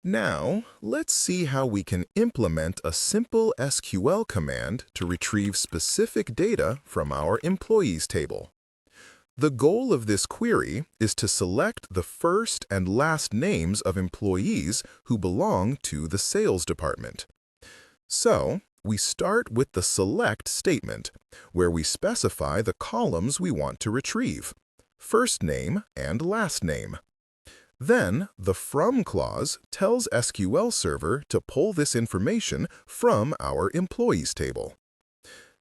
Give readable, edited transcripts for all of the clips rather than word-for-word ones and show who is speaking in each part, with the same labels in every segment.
Speaker 1: Now, let's see how we can implement a simple SQL command to retrieve specific data from our employees table. The goal of this query is to select the first and last names of employees who belong to the sales department. So, we start with the select statement, where we specify the columns we want to retrieve, first name and last name. Then, the from clause tells SQL Server to pull this information from our employees table.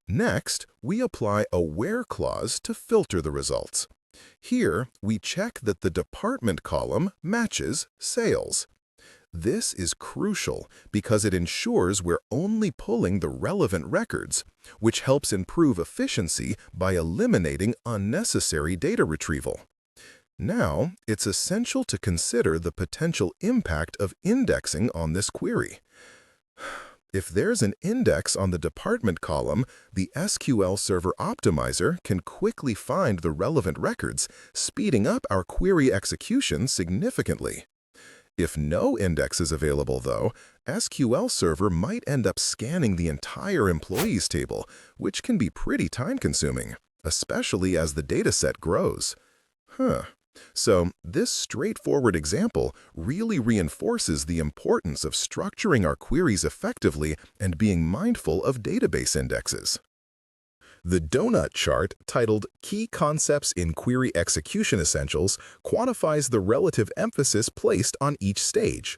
Speaker 1: Next, we apply a where clause to filter the results. Here, we check that the department column matches sales. This is crucial because it ensures we're only pulling the relevant records, which helps improve efficiency by eliminating unnecessary data retrieval. Now, it's essential to consider the potential impact of indexing on this query. If there's an index on the department column, the SQL Server Optimizer can quickly find the relevant records, speeding up our query execution significantly. If no index is available, though, SQL Server might end up scanning the entire employees table, which can be pretty time-consuming, especially as the dataset grows. So, this straightforward example really reinforces the importance of structuring our queries effectively and being mindful of database indexes. The donut chart, titled Key Concepts in Query Execution Essentials, quantifies the relative emphasis placed on each stage.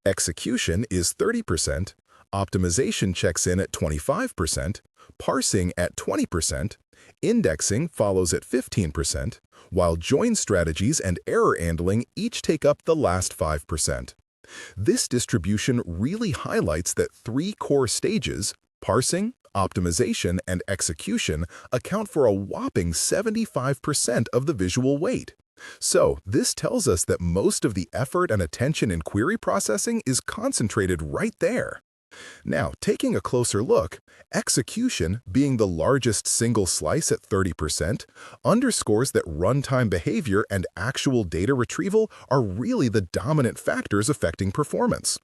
Speaker 1: Execution is 30%, optimization checks in at 25%, parsing at 20%, indexing follows at 15%, while join strategies and error handling each take up the last 5%. This distribution really highlights that three core stages, parsing, optimization, and execution, account for a whopping 75% of the visual weight. So, this tells us that most of the effort and attention in query processing is concentrated right there. Now, taking a closer look, execution, being the largest single slice at 30%, underscores that runtime behavior and actual data retrieval are really the dominant factors affecting performance.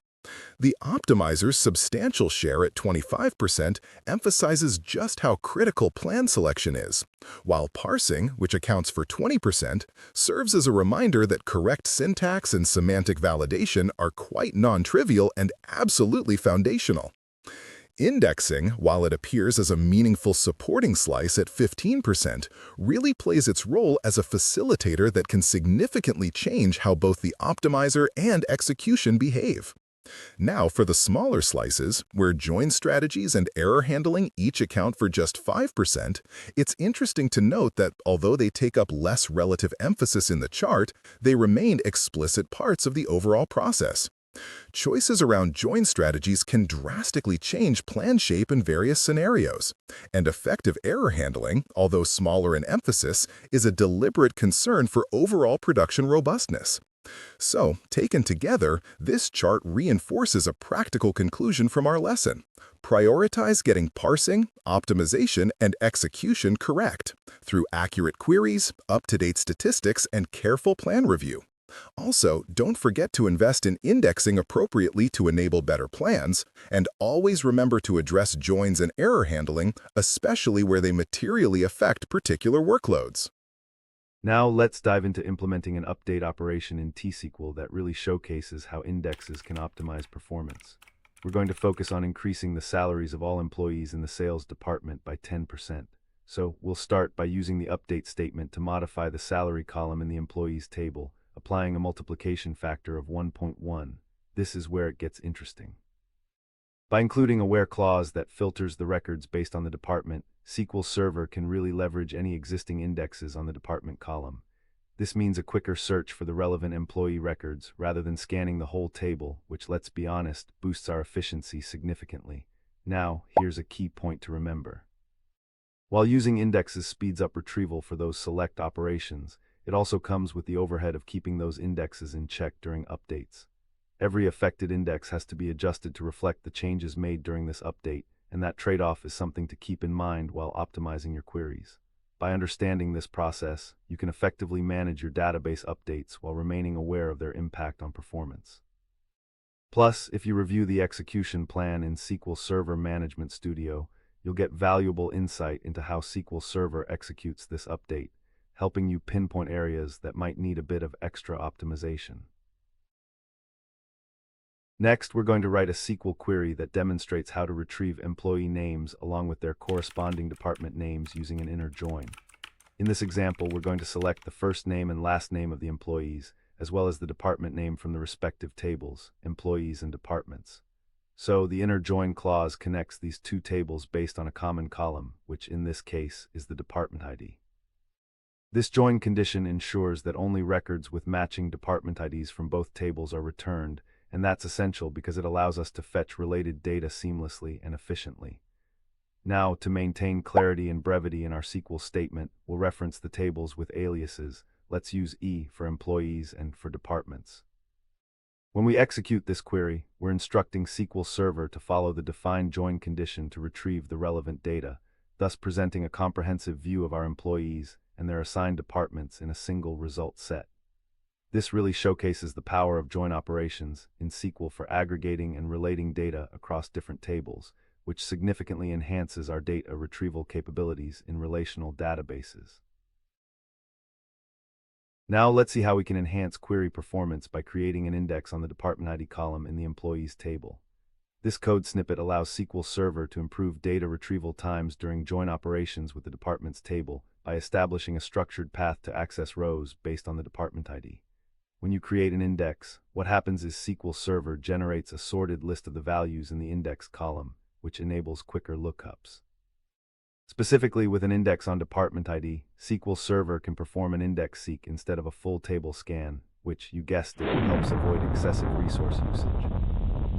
Speaker 1: The optimizer's substantial share at 25% emphasizes just how critical plan selection is, while parsing, which accounts for 20%, serves as a reminder that correct syntax and semantic validation are quite non-trivial and absolutely foundational. Indexing, while it appears as a meaningful supporting slice at 15%, really plays its role as a facilitator that can significantly change how both the optimizer and execution behave. Now, for the smaller slices, where join strategies and error handling each account for just 5%, it's interesting to note that although they take up less relative emphasis in the chart, they remain explicit parts of the overall process. Choices around join strategies can drastically change plan shape in various scenarios, and effective error handling, although smaller in emphasis, is a deliberate concern for overall production robustness. So, taken together, this chart reinforces a practical conclusion from our lesson. Prioritize getting parsing, optimization, and execution correct through accurate queries, up-to-date statistics, and careful plan review. Also, don't forget to invest in indexing appropriately to enable better plans, and always remember to address joins and error handling, especially where they materially affect particular workloads.
Speaker 2: Now let's dive into implementing an update operation in T-SQL that really showcases how indexes can optimize performance. We're going to focus on increasing the salaries of all employees in the sales department by 10%. So we'll start by using the update statement to modify the salary column in the employees table, applying a multiplication factor of 1.1. This is where it gets interesting. By including a where clause that filters the records based on the department, SQL Server can really leverage any existing indexes on the department column. This means a quicker search for the relevant employee records rather than scanning the whole table, which, let's be honest, boosts our efficiency significantly. Now, here's a key point to remember. While using indexes speeds up retrieval for those select operations, it also comes with the overhead of keeping those indexes in check during updates. Every affected index has to be adjusted to reflect the changes made during this update, and that trade-off is something to keep in mind while optimizing your queries. By understanding this process, you can effectively manage your database updates while remaining aware of their impact on performance. Plus, if you review the execution plan in SQL Server Management Studio, you'll get valuable insight into how SQL Server executes this update, helping you pinpoint areas that might need a bit of extra optimization. Next, we're going to write a SQL query that demonstrates how to retrieve employee names along with their corresponding department names using an inner join. In this example, we're going to select the first name and last name of the employees, as well as the department name from the respective tables, employees and departments. So, the inner join clause connects these two tables based on a common column, which in this case is the department ID. This join condition ensures that only records with matching department IDs from both tables are returned, and that's essential because it allows us to fetch related data seamlessly and efficiently. Now, to maintain clarity and brevity in our SQL statement, we'll reference the tables with aliases. Let's use E for employees and for departments. When we execute this query, we're instructing SQL Server to follow the defined join condition to retrieve the relevant data, thus presenting a comprehensive view of our employees and their assigned departments in a single result set. This really showcases the power of join operations in SQL for aggregating and relating data across different tables, which significantly enhances our data retrieval capabilities in relational databases. Now let's see how we can enhance query performance by creating an index on the department ID column in the employees table. This code snippet allows SQL Server to improve data retrieval times during join operations with the departments table by establishing a structured path to access rows based on the department ID. When you create an index, what happens is SQL Server generates a sorted list of the values in the index column, which enables quicker lookups. Specifically, with an index on department ID, SQL Server can perform an index seek instead of a full table scan, which, you guessed it, helps avoid excessive resource usage.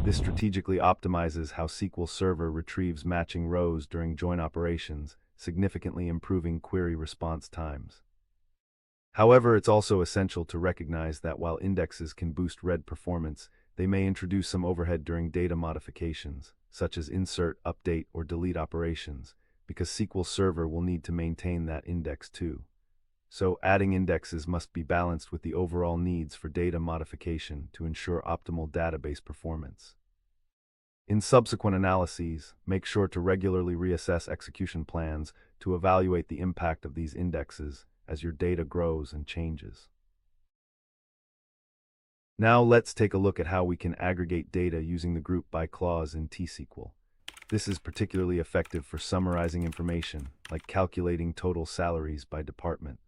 Speaker 2: This strategically optimizes how SQL Server retrieves matching rows during join operations, significantly improving query response times. However, it's also essential to recognize that while indexes can boost read performance, they may introduce some overhead during data modifications, such as insert, update, or delete operations, because SQL Server will need to maintain that index too. So, adding indexes must be balanced with the overall needs for data modification to ensure optimal database performance. In subsequent analyses, make sure to regularly reassess execution plans to evaluate the impact of these indexes as your data grows and changes. Now let's take a look at how we can aggregate data using the group by clause in T-SQL. This is particularly effective for summarizing information, like calculating total salaries by department.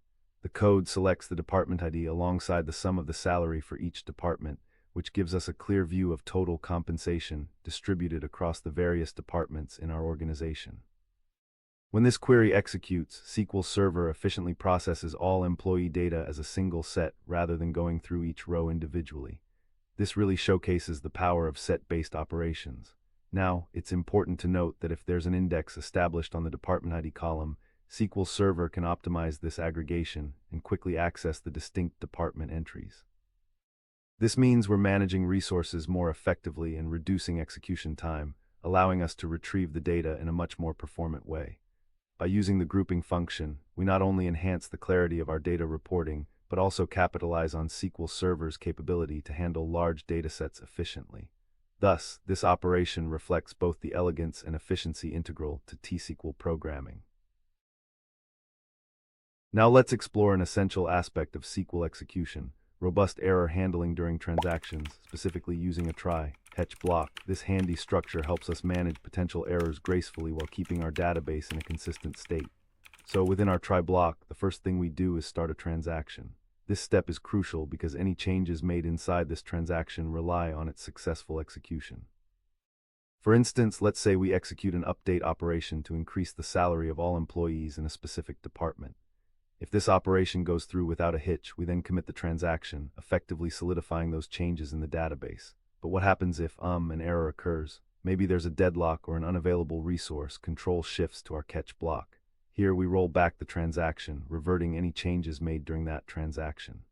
Speaker 2: The code selects the department ID alongside the sum of the salary for each department, which gives us a clear view of total compensation distributed across the various departments in our organization. When this query executes, SQL Server efficiently processes all employee data as a single set rather than going through each row individually. This really showcases the power of set-based operations. Now, it's important to note that if there's an index established on the department ID column, SQL Server can optimize this aggregation and quickly access the distinct department entries. This means we're managing resources more effectively and reducing execution time, allowing us to retrieve the data in a much more performant way. By using the grouping function, we not only enhance the clarity of our data reporting, but also capitalize on SQL Server's capability to handle large datasets efficiently. Thus, this operation reflects both the elegance and efficiency integral to T-SQL programming. Now let's explore an essential aspect of SQL execution: robust error handling during transactions, specifically using a try-catch block. This handy structure helps us manage potential errors gracefully while keeping our database in a consistent state. So within our try block, the first thing we do is start a transaction. This step is crucial because any changes made inside this transaction rely on its successful execution. For instance, let's say we execute an update operation to increase the salary of all employees in a specific department. If this operation goes through without a hitch, we then commit the transaction, effectively solidifying those changes in the database. But what happens if an error occurs? Maybe there's a deadlock or an unavailable resource. Control shifts to our catch block. Here we roll back the transaction, reverting any changes made during that transaction.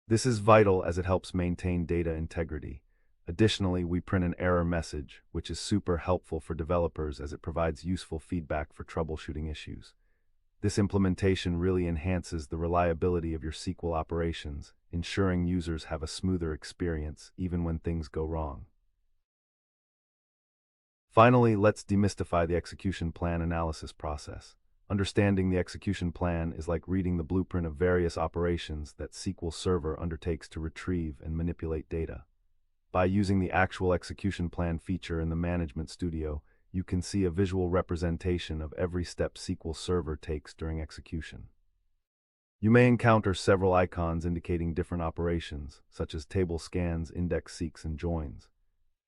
Speaker 2: This is vital as it helps maintain data integrity. Additionally, we print an error message, which is super helpful for developers as it provides useful feedback for troubleshooting issues. This implementation really enhances the reliability of your SQL operations, ensuring users have a smoother experience even when things go wrong. Finally, let's demystify the execution plan analysis process. Understanding the execution plan is like reading the blueprint of various operations that SQL Server undertakes to retrieve and manipulate data. By using the actual execution plan feature in the Management Studio, you can see a visual representation of every step SQL Server takes during execution. You may encounter several icons indicating different operations, such as table scans, index seeks, and joins.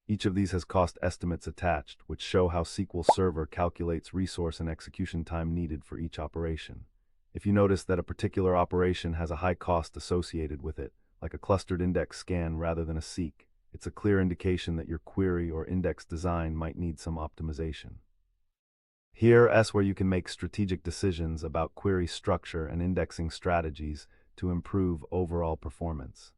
Speaker 2: Each of these has cost estimates attached, which show how SQL Server calculates resource and execution time needed for each operation. If you notice that a particular operation has a high cost associated with it, like a clustered index scan rather than a seek, it's a clear indication that your query or index design might need some optimization. Here's where you can make strategic decisions about query structure and indexing strategies to improve overall performance.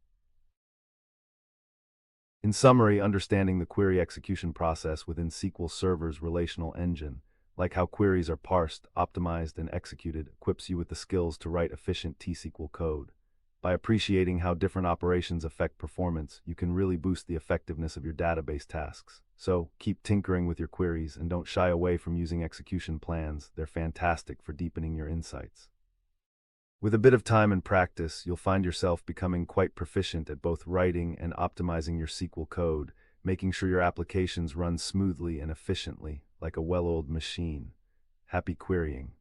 Speaker 2: In summary, understanding the query execution process within SQL Server's relational engine, like how queries are parsed, optimized, and executed, equips you with the skills to write efficient T-SQL code. By appreciating how different operations affect performance, you can really boost the effectiveness of your database tasks. So, keep tinkering with your queries and don't shy away from using execution plans. They're fantastic for deepening your insights. With a bit of time and practice, you'll find yourself becoming quite proficient at both writing and optimizing your SQL code, making sure your applications run smoothly and efficiently, like a well-oiled machine. Happy querying!